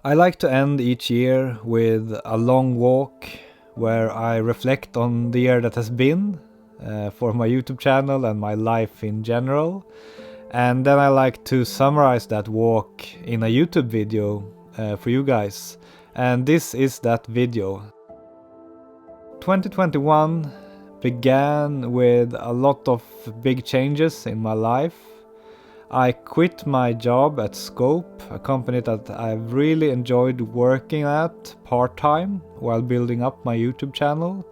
I like to end each year with a long walk where I reflect on the year that has been for my YouTube channel and my life in general. And then I like to summarize that walk in a YouTube video for you guys. And this is that video. 2021 began with a lot of big changes in my life. I quit my job at Scope, a company that I've really enjoyed working at part-time while building up my YouTube channel.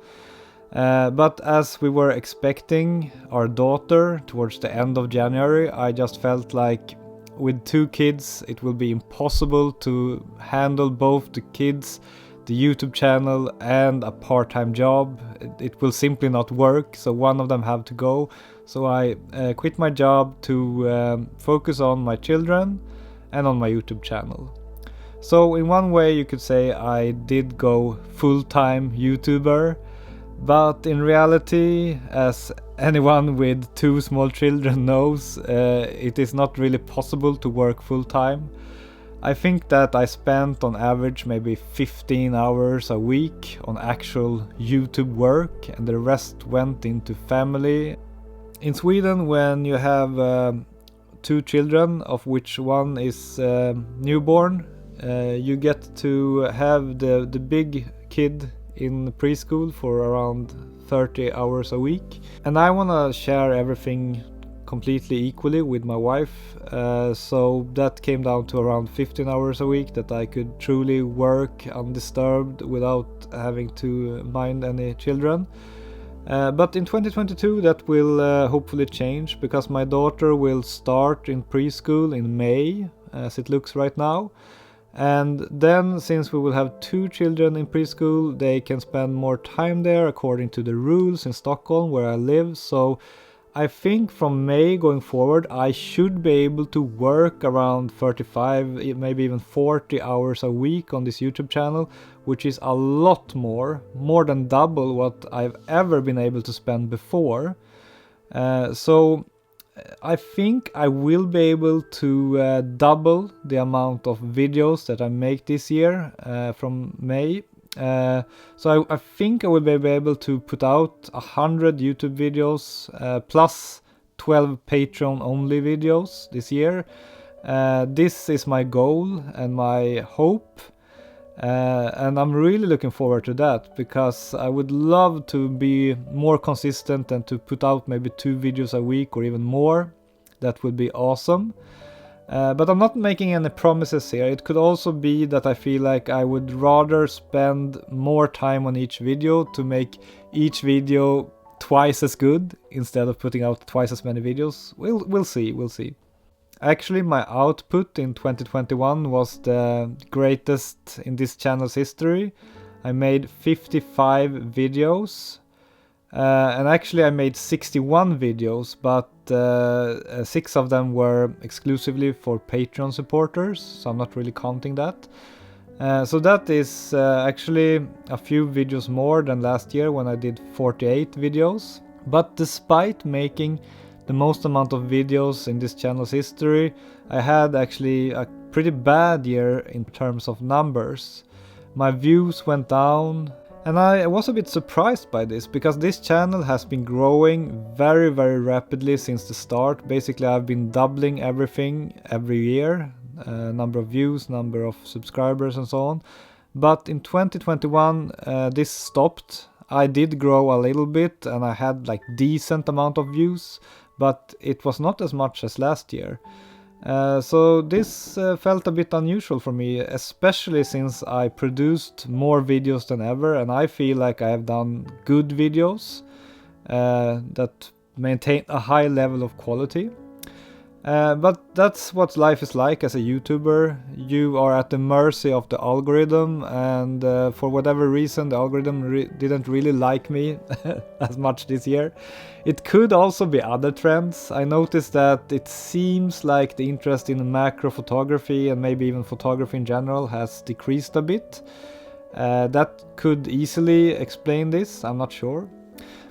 But as we were expecting our daughter towards the end of January, I just felt like with 2 kids it will be impossible to handle both the kids, the YouTube channel and a part-time job. It will simply not work, so one of them have to go. So I quit my job to focus on my children and on my YouTube channel. So in one way you could say I did go full-time YouTuber, but in reality, as anyone with 2 small children knows, it is not really possible to work full-time. I think that I spent on average maybe 15 hours a week on actual YouTube work, and the rest went into family. In Sweden, when you have 2 children, of which one is newborn, you get to have the big kid in preschool for around 30 hours a week. And I want to share everything completely equally with my wife, so that came down to around 15 hours a week that I could truly work undisturbed without having to mind any children. But in 2022 that will hopefully change, because my daughter will start in preschool in May, as it looks right now. And then, since we will have 2 children in preschool, they can spend more time there according to the rules in Stockholm where I live. So I think from May going forward I should be able to work around 35, maybe even 40 hours a week on this YouTube channel, which is a lot more than double what I've ever been able to spend before. So I think I will be able to double the amount of videos that I make this year from May. So I think I will be able to put out 100 YouTube videos plus 12 Patreon only videos this year. This is my goal and my hope, and I'm really looking forward to that, because I would love to be more consistent and to put out maybe 2 videos a week or even more. That would be awesome. But I'm not making any promises here. It could also be that I feel like I would rather spend more time on each video to make each video twice as good instead of putting out twice as many videos. We'll see. Actually, my output in 2021 was the greatest in this channel's history. I made 55 videos. And actually I made 61 videos, but 6 of them were exclusively for Patreon supporters, so I'm not really counting that. So that is actually a few videos more than last year when I did 48 videos. But despite making the most amount of videos in this channel's history, I had actually a pretty bad year in terms of numbers. My views went down. And I was a bit surprised by this, because this channel has been growing very rapidly since the start. Basically I've been doubling everything every year, number of views, number of subscribers and so on. But in 2021 this stopped. I did grow a little bit and I had like decent amount of views, but it was not as much as last year. So this felt a bit unusual for me, especially since I produced more videos than ever, and I feel like I have done good videos that maintain a high level of quality. But that's what life is like as a YouTuber. You are at the mercy of the algorithm, and for whatever reason the algorithm didn't really like me as much this year. It could also be other trends. I noticed that it seems like the interest in macro photography and maybe even photography in general has decreased a bit. That could easily explain this, I'm not sure.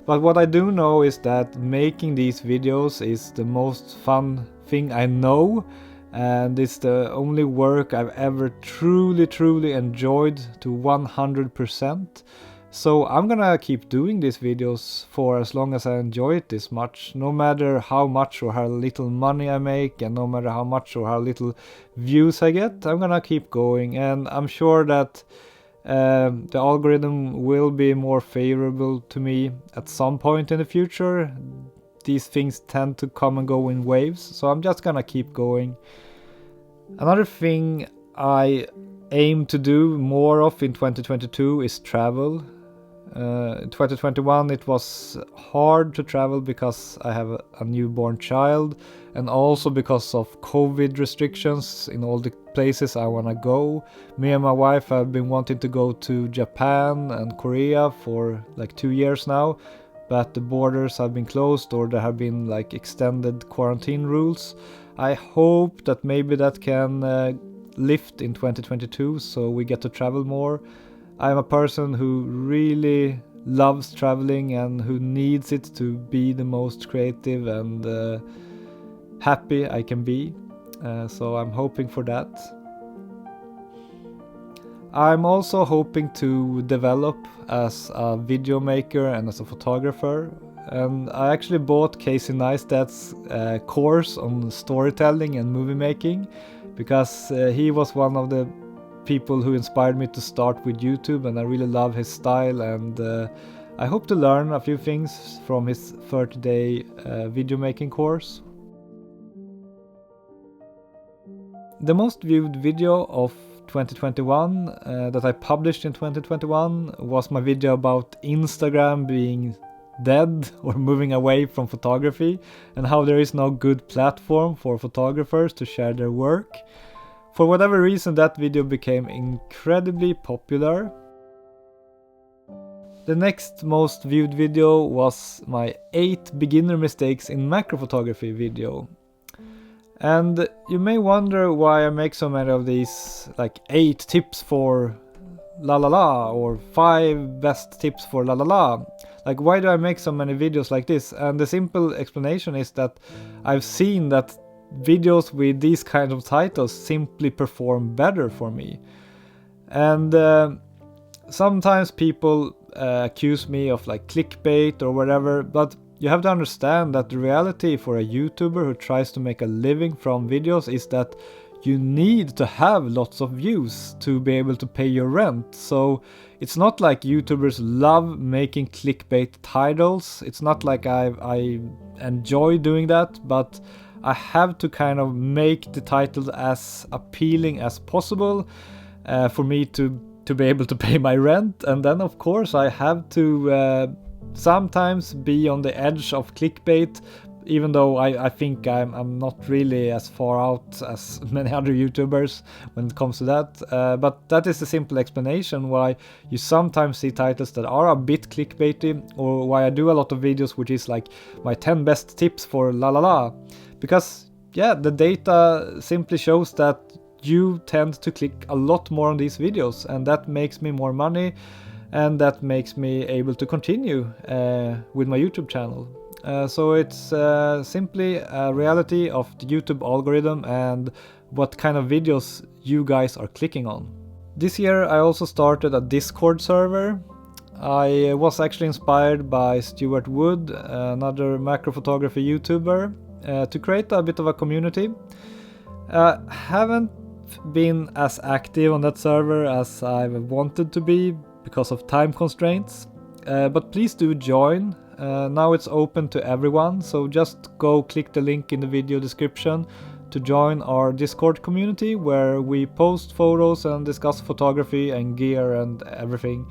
But what I do know is that making these videos is the most fun thing I know, and it's the only work I've ever truly enjoyed to 100%. So I'm gonna keep doing these videos for as long as I enjoy it this much, no matter how much or how little money I make, and no matter how much or how little views I get. I'm gonna keep going, and I'm sure that the algorithm will be more favorable to me at some point in the future. These things tend to come and go in waves, so I'm just gonna keep going. Another thing I aim to do more of in 2022 is travel. In 2021 it was hard to travel because I have a newborn child, and also because of COVID restrictions in all the places I want to go. Me and my wife have been wanting to go to Japan and Korea for like 2 years now, but the borders have been closed or there have been like extended quarantine rules. I hope that maybe that can lift in 2022 so we get to travel more. I'm a person who really loves traveling and who needs it to be the most creative and happy I can be. So I'm hoping for that. I'm also hoping to develop as a video maker and as a photographer. And I actually bought Casey Neistat's course on storytelling and movie making because he was one of the people who inspired me to start with YouTube, and I really love his style, and I hope to learn a few things from his 30-day video making course. The most viewed video of 2021 that I published in 2021 was my video about Instagram being dead or moving away from photography, and how there is no good platform for photographers to share their work. For whatever reason, that video became incredibly popular. The next most viewed video was my 8 beginner mistakes in macro photography video. And you may wonder why I make so many of these, like 8 tips for la la la or 5 best tips for la la la. Like, why do I make so many videos like this? And the simple explanation is that I've seen that videos with these kind of titles simply perform better for me. And sometimes people accuse me of like clickbait or whatever, but you have to understand that the reality for a YouTuber who tries to make a living from videos is that you need to have lots of views to be able to pay your rent. So it's not like YouTubers love making clickbait titles. It's not like I enjoy doing that, but I have to kind of make the title as appealing as possible for me to be able to pay my rent. And then of course I have to sometimes be on the edge of clickbait, even though I think I'm not really as far out as many other YouTubers when it comes to that. But that is the simple explanation why you sometimes see titles that are a bit clickbaity, or why I do a lot of videos which is like my 10 best tips for la la la. Because yeah, the data simply shows that you tend to click a lot more on these videos, and that makes me more money, and that makes me able to continue with my YouTube channel. So it's simply a reality of the YouTube algorithm and what kind of videos you guys are clicking on. This year I also started a Discord server. I was actually inspired by Stuart Wood, another macro photography YouTuber, to create a bit of a community. Haven't been as active on that server as I wanted to be because of time constraints, but please do join. Now it's open to everyone, so just go click the link in the video description to join our Discord community, where we post photos and discuss photography and gear and everything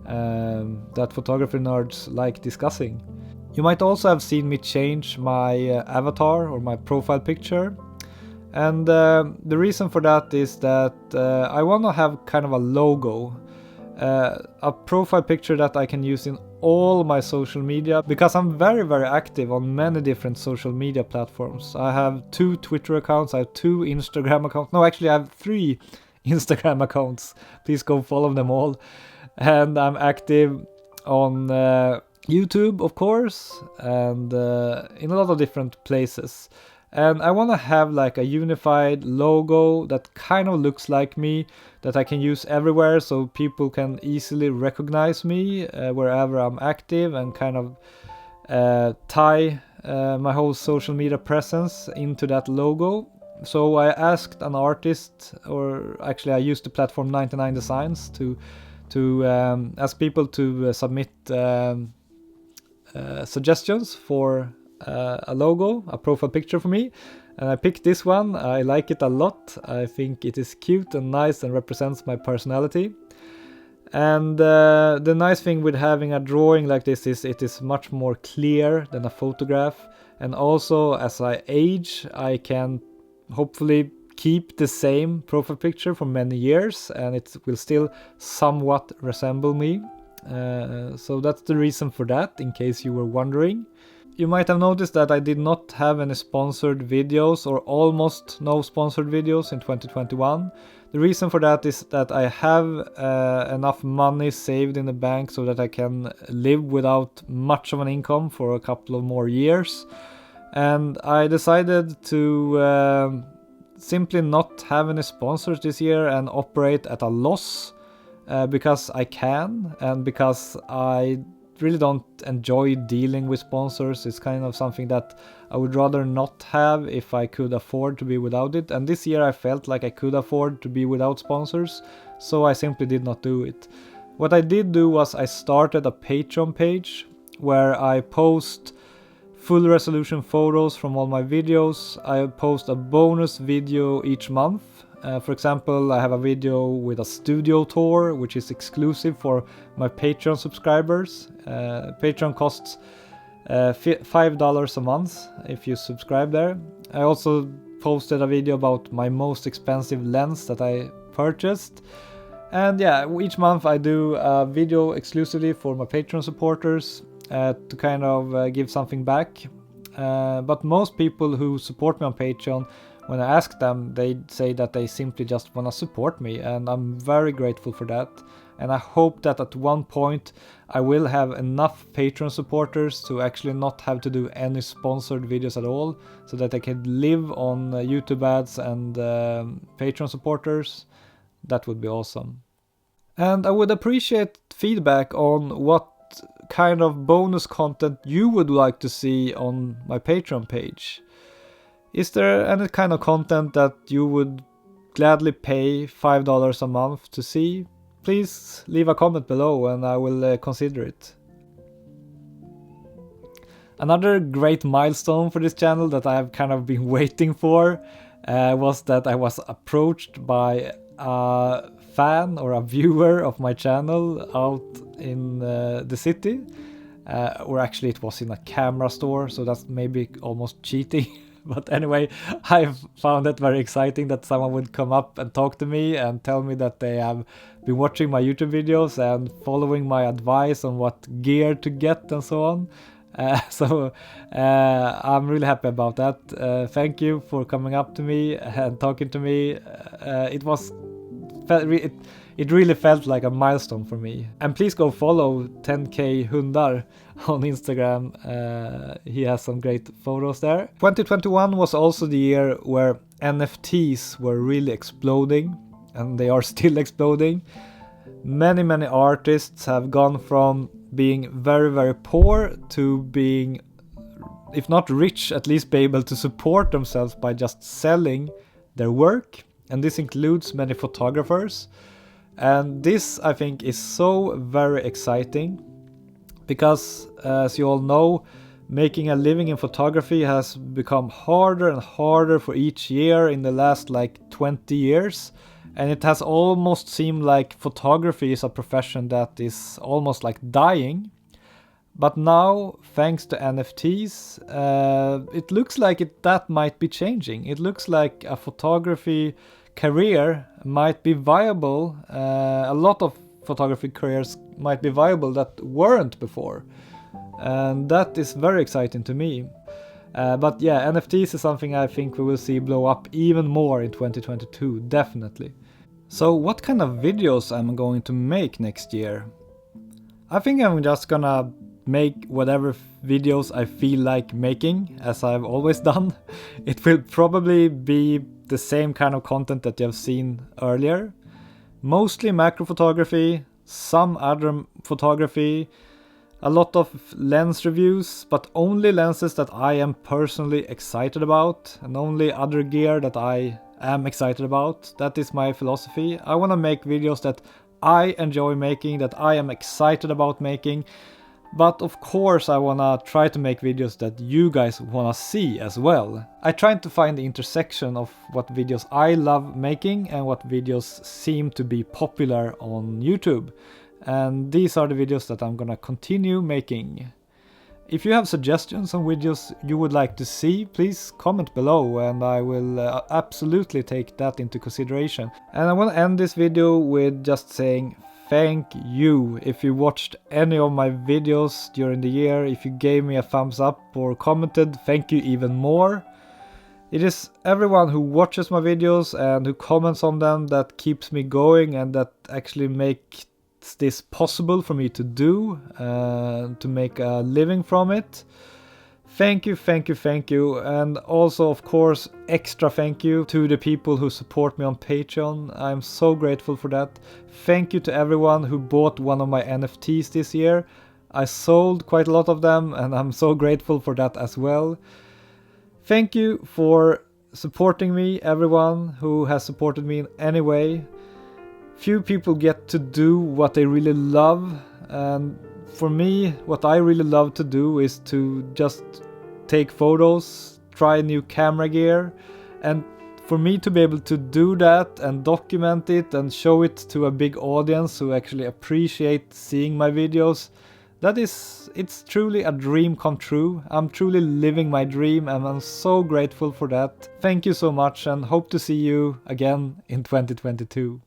that photography nerds like discussing. You might also have seen me change my avatar or my profile picture, and the reason for that is that I want to have kind of a logo, a profile picture that I can use in all my social media, because I'm very active on many different social media platforms. I have 2 Twitter accounts, I have 2 Instagram accounts. No, actually I have 3 Instagram accounts. Please go follow them all. And I'm active on YouTube, of course, and in a lot of different places. And I want to have like a unified logo that kind of looks like me, that I can use everywhere so people can easily recognize me wherever I'm active, and kind of tie my whole social media presence into that logo. So I asked an artist, or actually I used the platform 99 Designs to ask people to submit suggestions for a logo, a profile picture for me, and I picked this one. I like it a lot. I think it is cute and nice and represents my personality. And the nice thing with having a drawing like this is it is much more clear than a photograph, and also as I age I can hopefully keep the same profile picture for many years and it will still somewhat resemble me. So that's the reason for that, in case you were wondering. You might have noticed that I did not have any sponsored videos, or almost no sponsored videos, in 2021. The reason for that is that I have enough money saved in the bank so that I can live without much of an income for a couple of more years. And I decided to simply not have any sponsors this year and operate at a loss because I can, and because I really don't enjoy dealing with sponsors. It's kind of something that I would rather not have if I could afford to be without it. And this year I felt like I could afford to be without sponsors, so I simply did not do it. What I did do was I started a Patreon page where I post full resolution photos from all my videos. I post a bonus video each month. For example, I have a video with a studio tour, which is exclusive for my Patreon subscribers. Patreon costs $5 a month if you subscribe there. I also posted a video about my most expensive lens that I purchased. And yeah, each month I do a video exclusively for my Patreon supporters to kind of give something back. But most people who support me on Patreon, when I ask them, they say that they simply just want to support me, and I'm very grateful for that. And I hope that at one point I will have enough Patreon supporters to actually not have to do any sponsored videos at all, so that I can live on YouTube ads and Patreon supporters. That would be awesome. And I would appreciate feedback on what kind of bonus content you would like to see on my Patreon page. Is there any kind of content that you would gladly pay $5 a month to see? Please leave a comment below and I will consider it. Another great milestone for this channel that I have kind of been waiting for was that I was approached by a fan or a viewer of my channel out in the city. Or actually it was in a camera store, so that's maybe almost cheating. But anyway, I found it very exciting that someone would come up and talk to me and tell me that they have been watching my YouTube videos and following my advice on what gear to get and so on. So I'm really happy about that. Thank you for coming up to me and talking to me. It really felt like a milestone for me. And please go follow 10k Hundar on Instagram. He has some great photos there. 2021 was also the year where NFTs were really exploding, and they are still exploding. Many artists have gone from being very poor to being, if not rich, at least be able to support themselves by just selling their work. And this includes many photographers. And this, I think, is so very exciting because, as you all know, making a living in photography has become harder and harder for each year in the last 20 years. And it has almost seemed like photography is a profession that is almost dying. But now, thanks to NFTs, it looks like that might be changing. It looks like a photography career might be viable. A lot of photography careers might be viable that weren't before, and that is very exciting to me. But yeah, NFTs is something I think we will see blow up even more in 2022, definitely. So what kind of videos am I going to make next year? I think I'm just gonna make whatever videos I feel like making, as I've always done. It will probably be the same kind of content that you have seen earlier. Mostly macro photography, some other photography, a lot of lens reviews, but only lenses that I am personally excited about, and only other gear that I am excited about. That is my philosophy. I want to make videos that I enjoy making, that I am excited about making. But of course I wanna try to make videos that you guys wanna see as well. I try to find the intersection of what videos I love making and what videos seem to be popular on YouTube. And these are the videos that I'm gonna continue making. If you have suggestions on videos you would like to see, please comment below and I will absolutely take that into consideration. And I want to end this video with just saying thank you if you watched any of my videos during the year. If you gave me a thumbs up or commented, thank you even more. It is everyone who watches my videos and who comments on them that keeps me going and that actually makes this possible for me to do, to make a living from it. Thank you, thank you, thank you. And also, of course, extra thank you to the people who support me on Patreon. I'm so grateful for that. Thank you to everyone who bought one of my NFTs this year. I sold quite a lot of them and I'm so grateful for that as well. Thank you for supporting me, everyone who has supported me in any way. Few people get to do what they really love, and for me, what I really love to do is to just take photos, try new camera gear, and for me to be able to do that and document it and show it to a big audience who actually appreciate seeing my videos, it's truly a dream come true. I'm truly living my dream and I'm so grateful for that. Thank you so much and hope to see you again in 2022.